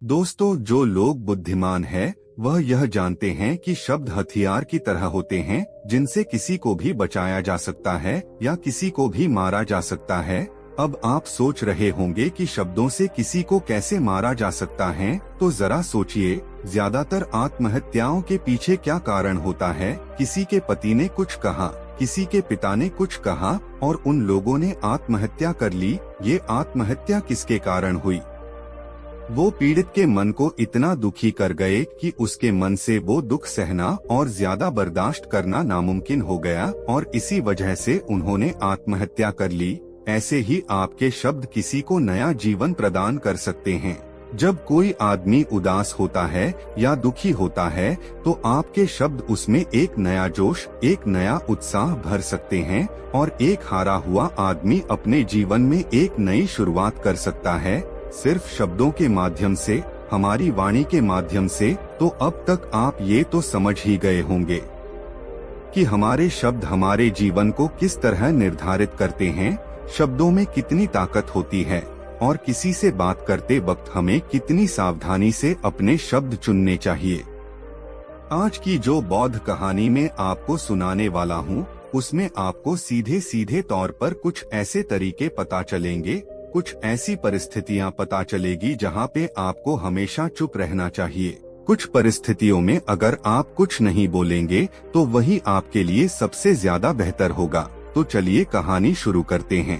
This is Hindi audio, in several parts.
दोस्तों, जो लोग बुद्धिमान है वह यह जानते हैं कि शब्द हथियार की तरह होते हैं जिनसे किसी को भी बचाया जा सकता है या किसी को भी मारा जा सकता है। अब आप सोच रहे होंगे कि शब्दों से किसी को कैसे मारा जा सकता है, तो जरा सोचिए, ज्यादातर आत्महत्याओं के पीछे क्या कारण होता है। किसी के पति ने कुछ कहा, किसी के पिता ने कुछ कहा और उन लोगों ने आत्महत्या कर ली। ये आत्महत्या किसके कारण हुई? वो पीड़ित के मन को इतना दुखी कर गए कि उसके मन से वो दुख सहना और ज्यादा बर्दाश्त करना नामुमकिन हो गया और इसी वजह से उन्होंने आत्महत्या कर ली। ऐसे ही आपके शब्द किसी को नया जीवन प्रदान कर सकते हैं। जब कोई आदमी उदास होता है या दुखी होता है तो आपके शब्द उसमें एक नया जोश, एक नया उत्साह भर सकते हैं और एक हारा हुआ आदमी अपने जीवन में एक नई शुरुआत कर सकता है, सिर्फ शब्दों के माध्यम से, हमारी वाणी के माध्यम से। तो अब तक आप ये तो समझ ही गए होंगे कि हमारे शब्द हमारे जीवन को किस तरह निर्धारित करते हैं, शब्दों में कितनी ताकत होती है और किसी से बात करते वक्त हमें कितनी सावधानी से अपने शब्द चुनने चाहिए। आज की जो बौद्ध कहानी में आपको सुनाने वाला हूँ, उसमें आपको सीधे सीधे तौर पर कुछ ऐसे तरीके पता चलेंगे, कुछ ऐसी परिस्थितियां पता चलेगी जहां पे आपको हमेशा चुप रहना चाहिए। कुछ परिस्थितियों में अगर आप कुछ नहीं बोलेंगे तो वही आपके लिए सबसे ज्यादा बेहतर होगा। तो चलिए कहानी शुरू करते हैं।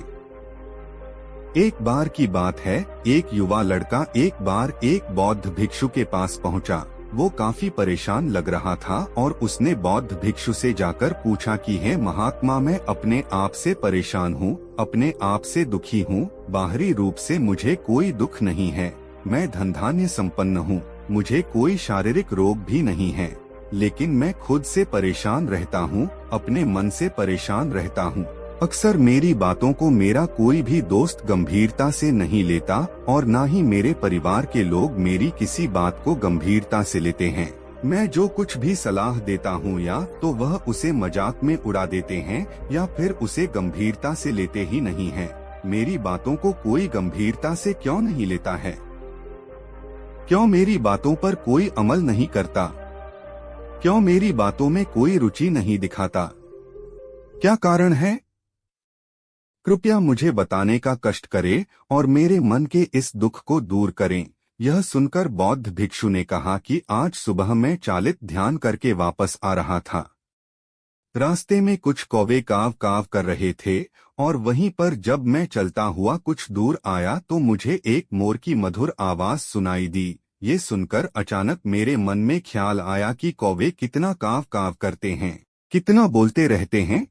एक बार की बात है, एक युवा लड़का एक बार एक बौद्ध भिक्षु के पास पहुंचा। वो काफी परेशान लग रहा था और उसने बौद्ध भिक्षु से जाकर पूछा कि हे महात्मा, मैं अपने आप से परेशान हूँ, अपने आप से दुखी हूँ। बाहरी रूप से मुझे कोई दुख नहीं है, मैं धन धान्य संपन्न हूँ, मुझे कोई शारीरिक रोग भी नहीं है, लेकिन मैं खुद से परेशान रहता हूँ, अपने मन से परेशान रहता हूँ। अक्सर मेरी बातों को मेरा कोई भी दोस्त गंभीरता से नहीं लेता और न ही मेरे परिवार के लोग मेरी किसी बात को गंभीरता से लेते हैं। मैं जो कुछ भी सलाह देता हूँ या तो वह उसे मजाक में उड़ा देते हैं या फिर उसे गंभीरता से लेते ही नहीं हैं। मेरी बातों को कोई गंभीरता से क्यों नहीं लेता है? क्यों मेरी बातों पर कोई अमल नहीं करता? क्यों मेरी बातों में कोई रुचि नहीं दिखाता? क्या कारण है? कृपया मुझे बताने का कष्ट करें और मेरे मन के इस दुख को दूर करें। यह सुनकर बौद्ध भिक्षु ने कहा कि आज सुबह मैं चालित ध्यान करके वापस आ रहा था। रास्ते में कुछ कौवे काव काव कर रहे थे और वहीं पर जब मैं चलता हुआ कुछ दूर आया तो मुझे एक मोर की मधुर आवाज सुनाई दी। ये सुनकर अचानक मेरे मन में ख्याल आया कि कौवे कितना काव काव करते हैं, कितना बोलते रहते हैं,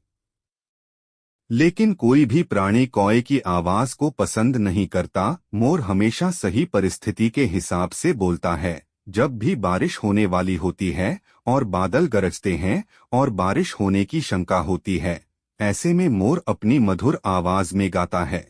लेकिन कोई भी प्राणी कौवे की आवाज को पसंद नहीं करता। मोर हमेशा सही परिस्थिति के हिसाब से बोलता है। जब भी बारिश होने वाली होती है और बादल गरजते हैं और बारिश होने की शंका होती है, ऐसे में मोर अपनी मधुर आवाज में गाता है,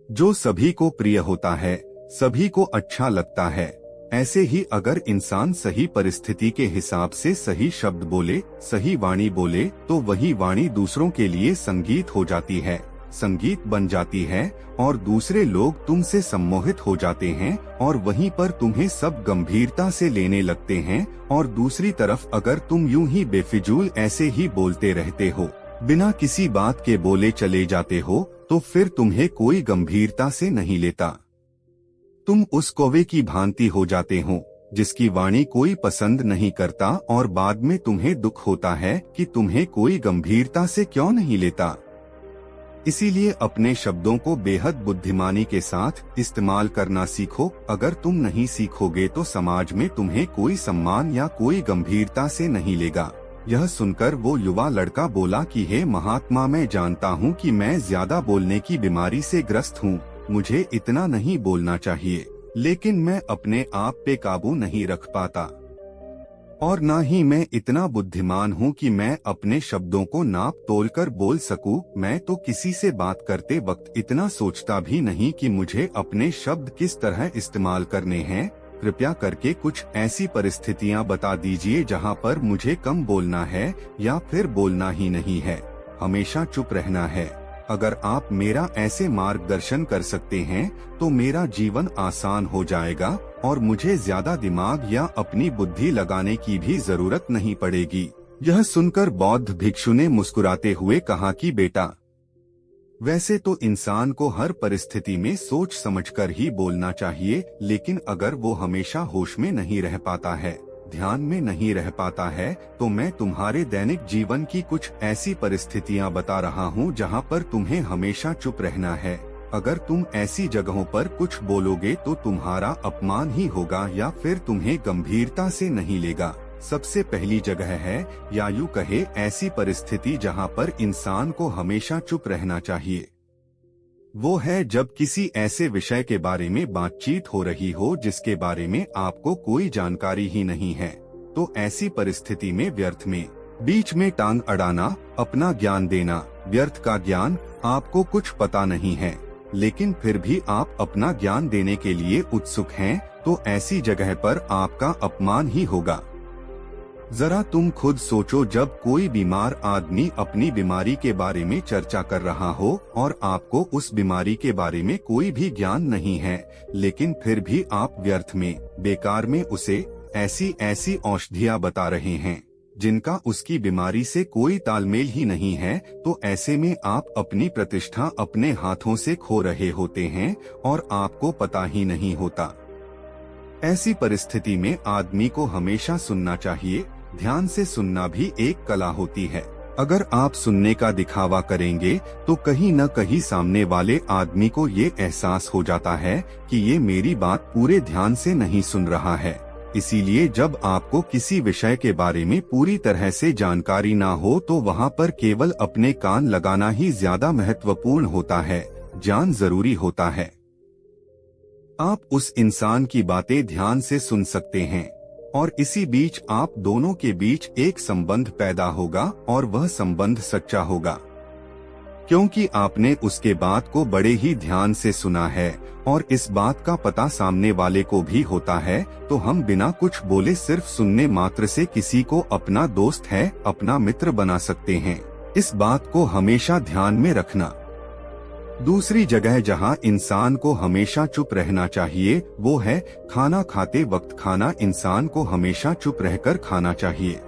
जो सभी को प्रिय होता है, सभी को अच्छा लगता है। ऐसे ही अगर इंसान सही परिस्थिति के हिसाब से सही शब्द बोले, सही वाणी बोले, तो वही वाणी दूसरों के लिए संगीत हो जाती है, संगीत बन जाती है और दूसरे लोग तुमसे सम्मोहित हो जाते हैं और वहीं पर तुम्हें सब गंभीरता से लेने लगते हैं। और दूसरी तरफ अगर तुम यूं ही बेफिजूल ऐसे ही बोलते रहते हो, बिना किसी बात के बोले चले जाते हो, तो फिर तुम्हें कोई गंभीरता से नहीं लेता। तुम उस कौवे की भांति हो जाते हो जिसकी वाणी कोई पसंद नहीं करता और बाद में तुम्हें दुख होता है कि तुम्हें कोई गंभीरता से क्यों नहीं लेता। इसीलिए अपने शब्दों को बेहद बुद्धिमानी के साथ इस्तेमाल करना सीखो। अगर तुम नहीं सीखोगे तो समाज में तुम्हें कोई सम्मान या कोई गंभीरता से नहीं लेगा। यह सुनकर वो युवा लड़का बोला कि हे महात्मा, मैं जानता हूँ कि मैं ज्यादा बोलने की बीमारी से ग्रस्त हूँ, मुझे इतना नहीं बोलना चाहिए, लेकिन मैं अपने आप पे काबू नहीं रख पाता और ना ही मैं इतना बुद्धिमान हूँ कि मैं अपने शब्दों को नाप तोल कर बोल सकूं। मैं तो किसी से बात करते वक्त इतना सोचता भी नहीं कि मुझे अपने शब्द किस तरह इस्तेमाल करने हैं। कृपया करके कुछ ऐसी परिस्थितियाँ बता दीजिए जहाँ पर मुझे कम बोलना है या फिर बोलना ही नहीं है, हमेशा चुप रहना है। अगर आप मेरा ऐसे मार्गदर्शन कर सकते हैं तो मेरा जीवन आसान हो जाएगा और मुझे ज्यादा दिमाग या अपनी बुद्धि लगाने की भी जरूरत नहीं पड़ेगी। यह सुनकर बौद्ध भिक्षु ने मुस्कुराते हुए कहा कि बेटा, वैसे तो इंसान को हर परिस्थिति में सोच समझकर ही बोलना चाहिए, लेकिन अगर वो हमेशा होश में नहीं रह पाता है, ध्यान में नहीं रह पाता है, तो मैं तुम्हारे दैनिक जीवन की कुछ ऐसी परिस्थितियां बता रहा हूं जहां पर तुम्हें हमेशा चुप रहना है। अगर तुम ऐसी जगहों पर कुछ बोलोगे तो तुम्हारा अपमान ही होगा या फिर तुम्हें गंभीरता से नहीं लेगा। सबसे पहली जगह है, या यूं कहे ऐसी परिस्थिति जहां पर इंसान को हमेशा चुप रहना चाहिए, वो है जब किसी ऐसे विषय के बारे में बातचीत हो रही हो जिसके बारे में आपको कोई जानकारी ही नहीं है। तो ऐसी परिस्थिति में व्यर्थ में बीच में टांग अड़ाना, अपना ज्ञान देना, व्यर्थ का ज्ञान, आपको कुछ पता नहीं है लेकिन फिर भी आप अपना ज्ञान देने के लिए उत्सुक हैं, तो ऐसी जगह पर आपका अपमान ही होगा। जरा तुम खुद सोचो, जब कोई बीमार आदमी अपनी बीमारी के बारे में चर्चा कर रहा हो और आपको उस बीमारी के बारे में कोई भी ज्ञान नहीं है, लेकिन फिर भी आप व्यर्थ में, बेकार में उसे ऐसी ऐसी औषधियां बता रहे हैं जिनका उसकी बीमारी से कोई तालमेल ही नहीं है, तो ऐसे में आप अपनी प्रतिष्ठा अपने हाथों से खो रहे होते हैं और आपको पता ही नहीं होता। ऐसी परिस्थिति में आदमी को हमेशा सुनना चाहिए। ध्यान से सुनना भी एक कला होती है। अगर आप सुनने का दिखावा करेंगे तो कहीं न कहीं सामने वाले आदमी को ये एहसास हो जाता है कि ये मेरी बात पूरे ध्यान से नहीं सुन रहा है। इसीलिए जब आपको किसी विषय के बारे में पूरी तरह से जानकारी ना हो तो वहाँ पर केवल अपने कान लगाना ही ज्यादा महत्वपूर्ण होता है। ज्ञान जरूरी होता है। आप उस इंसान की बातें ध्यान से सुन सकते हैं और इसी बीच आप दोनों के बीच एक संबंध पैदा होगा और वह संबंध सच्चा होगा, क्योंकि आपने उसके बात को बड़े ही ध्यान से सुना है और इस बात का पता सामने वाले को भी होता है। तो हम बिना कुछ बोले सिर्फ सुनने मात्र से किसी को अपना दोस्त है, अपना मित्र बना सकते हैं। इस बात को हमेशा ध्यान में रखना। दूसरी जगह जहां इंसान को हमेशा चुप रहना चाहिए वो है खाना खाते वक्त। खाना इंसान को हमेशा चुप रहकर खाना चाहिए,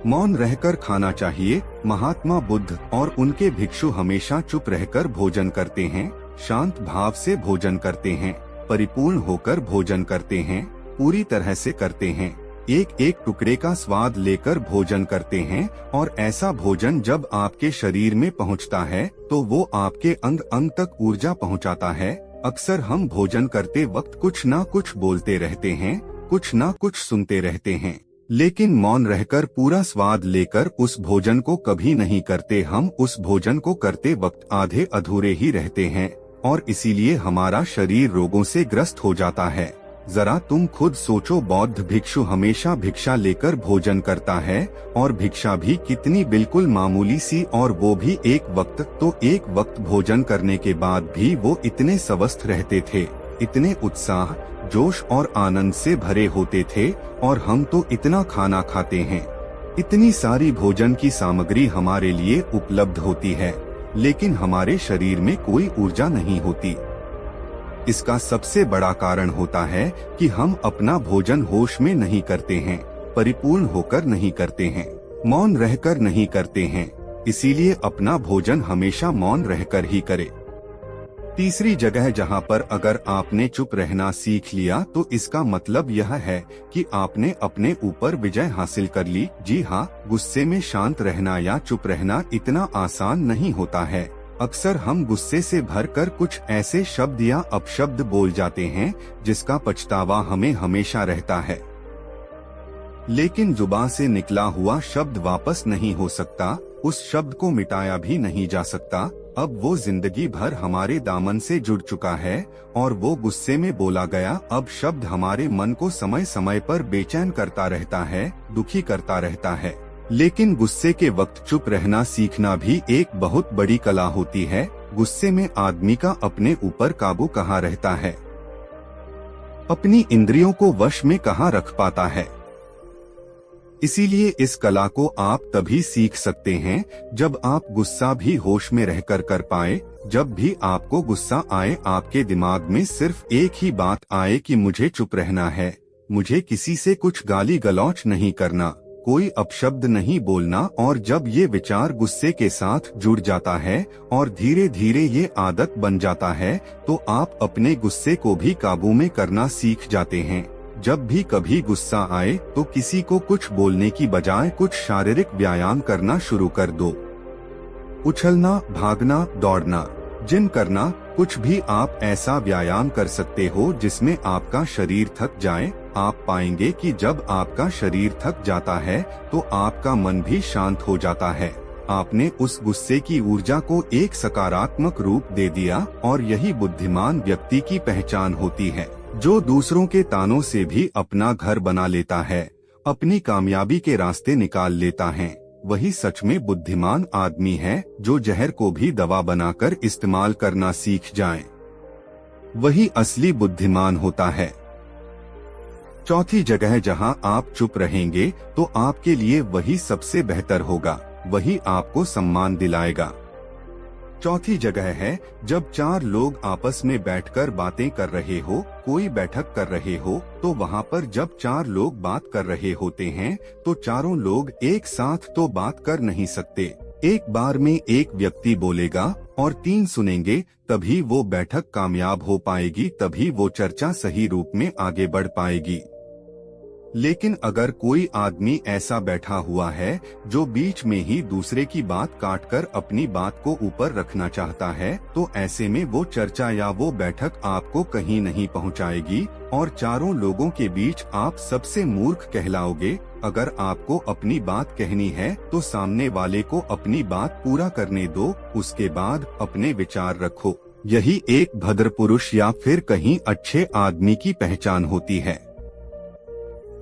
मौन रहकर खाना चाहिए। महात्मा बुद्ध और उनके भिक्षु हमेशा चुप रहकर भोजन करते हैं, शांत भाव से भोजन करते हैं, परिपूर्ण होकर भोजन करते हैं, पूरी तरह से करते हैं, एक एक टुकड़े का स्वाद लेकर भोजन करते हैं। और ऐसा भोजन जब आपके शरीर में पहुंचता है तो वो आपके अंग अंग तक ऊर्जा पहुंचाता है। अक्सर हम भोजन करते वक्त कुछ ना कुछ बोलते रहते हैं, कुछ ना कुछ सुनते रहते हैं, लेकिन मौन रहकर पूरा स्वाद लेकर उस भोजन को कभी नहीं करते। हम उस भोजन को करते वक्त आधे अधूरे ही रहते हैं और इसीलिए हमारा शरीर रोगों से ग्रस्त हो जाता है। जरा तुम खुद सोचो, बौद्ध भिक्षु हमेशा भिक्षा लेकर भोजन करता है और भिक्षा भी कितनी बिल्कुल मामूली सी, और वो भी एक वक्त। तो एक वक्त भोजन करने के बाद भी वो इतने स्वस्थ रहते थे, इतने उत्साह, जोश और आनंद से भरे होते थे। और हम तो इतना खाना खाते हैं, इतनी सारी भोजन की सामग्री हमारे लिए उपलब्ध होती है, लेकिन हमारे शरीर में कोई ऊर्जा नहीं होती। इसका सबसे बड़ा कारण होता है कि हम अपना भोजन होश में नहीं करते हैं, परिपूर्ण होकर नहीं करते हैं, मौन रहकर नहीं करते हैं। इसीलिए अपना भोजन हमेशा मौन रहकर ही करें। तीसरी जगह जहां पर अगर आपने चुप रहना सीख लिया तो इसका मतलब यह है कि आपने अपने ऊपर विजय हासिल कर ली। जी हाँ, गुस्से में शांत रहना या चुप रहना इतना आसान नहीं होता है। अक्सर हम गुस्से से भरकर कुछ ऐसे शब्द या अपशब्द बोल जाते हैं जिसका पछतावा हमें हमेशा रहता है, लेकिन जुबान से निकला हुआ शब्द वापस नहीं हो सकता, उस शब्द को मिटाया भी नहीं जा सकता। अब वो जिंदगी भर हमारे दामन से जुड़ चुका है और वो गुस्से में बोला गया अब शब्द हमारे मन को समय समय पर बेचैन करता रहता है, दुखी करता रहता है। लेकिन गुस्से के वक्त चुप रहना सीखना भी एक बहुत बड़ी कला होती है। गुस्से में आदमी का अपने ऊपर काबू कहाँ रहता है, अपनी इंद्रियों को वश में कहाँ रख पाता है। इसीलिए इस कला को आप तभी सीख सकते हैं जब आप गुस्सा भी होश में रहकर कर पाए। जब भी आपको गुस्सा आए, आपके दिमाग में सिर्फ एक ही बात आए कि मुझे चुप रहना है, मुझे किसी से कुछ गाली गलौच नहीं करना, कोई अपशब्द नहीं बोलना। और जब ये विचार गुस्से के साथ जुड़ जाता है और धीरे धीरे ये आदत बन जाता है, तो आप अपने गुस्से को भी काबू में करना सीख जाते हैं। जब भी कभी गुस्सा आए तो किसी को कुछ बोलने की बजाय कुछ शारीरिक व्यायाम करना शुरू कर दो। उछलना, भागना, दौड़ना, जिम करना, कुछ भी आप ऐसा व्यायाम कर सकते हो जिसमें आपका शरीर थक जाए। आप पाएंगे कि जब आपका शरीर थक जाता है तो आपका मन भी शांत हो जाता है। आपने उस गुस्से की ऊर्जा को एक सकारात्मक रूप दे दिया और यही बुद्धिमान व्यक्ति की पहचान होती है, जो दूसरों के तानों से भी अपना घर बना लेता है, अपनी कामयाबी के रास्ते निकाल लेता है। वही सच में बुद्धिमान आदमी है जो जहर को भी दवा बनाकर इस्तेमाल करना सीख जाए। वही असली बुद्धिमान होता है। चौथी जगह जहां आप चुप रहेंगे तो आपके लिए वही सबसे बेहतर होगा, वही आपको सम्मान दिलाएगा। चौथी जगह है जब चार लोग आपस में बैठकर बातें कर रहे हो, कोई बैठक कर रहे हो, तो वहाँ पर जब चार लोग बात कर रहे होते हैं तो चारों लोग एक साथ तो बात कर नहीं सकते। एक बार में एक व्यक्ति बोलेगा और तीन सुनेंगे, तभी वो बैठक कामयाब हो पाएगी, तभी वो चर्चा सही रूप में आगे बढ़ पाएगी। लेकिन अगर कोई आदमी ऐसा बैठा हुआ है जो बीच में ही दूसरे की बात काटकर अपनी बात को ऊपर रखना चाहता है, तो ऐसे में वो चर्चा या वो बैठक आपको कहीं नहीं पहुंचाएगी और चारों लोगों के बीच आप सबसे मूर्ख कहलाओगे। अगर आपको अपनी बात कहनी है तो सामने वाले को अपनी बात पूरा करने दो, उसके बाद अपने विचार रखो। यही एक भद्र पुरुष या फिर कहीं अच्छे आदमी की पहचान होती है।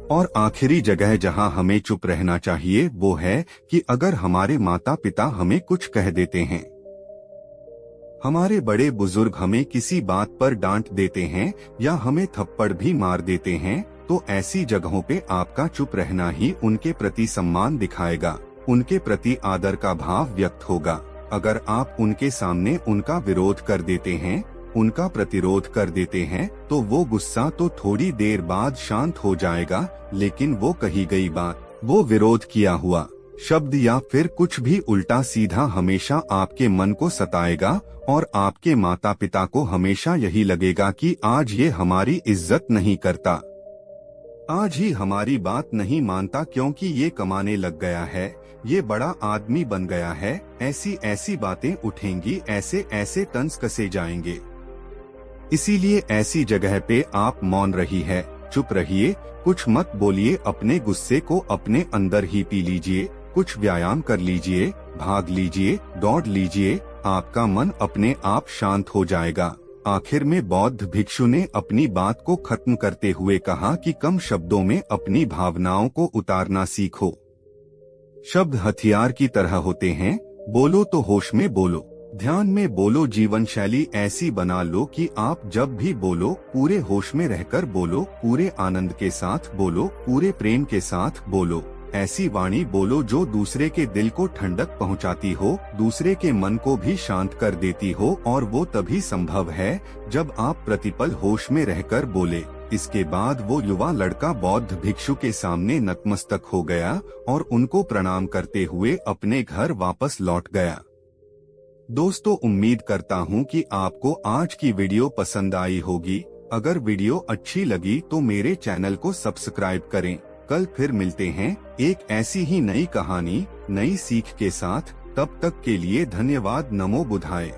और आखिरी जगह जहां हमें चुप रहना चाहिए वो है कि अगर हमारे माता पिता हमें कुछ कह देते हैं, हमारे बड़े बुजुर्ग हमें किसी बात पर डांट देते हैं या हमें थप्पड़ भी मार देते हैं, तो ऐसी जगहों पे आपका चुप रहना ही उनके प्रति सम्मान दिखाएगा, उनके प्रति आदर का भाव व्यक्त होगा। अगर आप उनके सामने उनका विरोध कर देते हैं, उनका प्रतिरोध कर देते हैं, तो वो गुस्सा तो थोड़ी देर बाद शांत हो जाएगा, लेकिन वो कही गई बात, वो विरोध किया हुआ शब्द या फिर कुछ भी उल्टा सीधा हमेशा आपके मन को सताएगा और आपके माता पिता को हमेशा यही लगेगा कि आज ये हमारी इज्जत नहीं करता, आज ही हमारी बात नहीं मानता क्योंकि ये कमाने लग गया है, ये बड़ा आदमी बन गया है। ऐसी ऐसी बातें उठेंगी, ऐसे ऐसे तंज कसे जाएंगे। इसीलिए ऐसी जगह पे आप मौन रही है, चुप रहिए, कुछ मत बोलिए, अपने गुस्से को अपने अंदर ही पी लीजिए, कुछ व्यायाम कर लीजिए, भाग लीजिए, दौड़ लीजिए, आपका मन अपने आप शांत हो जाएगा। आखिर में बौद्ध भिक्षु ने अपनी बात को खत्म करते हुए कहा कि कम शब्दों में अपनी भावनाओं को उतारना सीखो। शब्द हथियार की तरह होते हैं, बोलो तो होश में बोलो, ध्यान में बोलो, जीवन शैली ऐसी बना लो कि आप जब भी बोलो पूरे होश में रहकर बोलो, पूरे आनंद के साथ बोलो, पूरे प्रेम के साथ बोलो। ऐसी वाणी बोलो जो दूसरे के दिल को ठंडक पहुंचाती हो, दूसरे के मन को भी शांत कर देती हो, और वो तभी संभव है जब आप प्रतिपल होश में रहकर बोले। इसके बाद वो युवा लड़का बौद्ध भिक्षु के सामने नतमस्तक हो गया और उनको प्रणाम करते हुए अपने घर वापस लौट गया। दोस्तों, उम्मीद करता हूँ कि आपको आज की वीडियो पसंद आई होगी। अगर वीडियो अच्छी लगी तो मेरे चैनल को सब्सक्राइब करें। कल फिर मिलते हैं एक ऐसी ही नई कहानी, नई सीख के साथ। तब तक के लिए धन्यवाद। नमो बुद्धाय।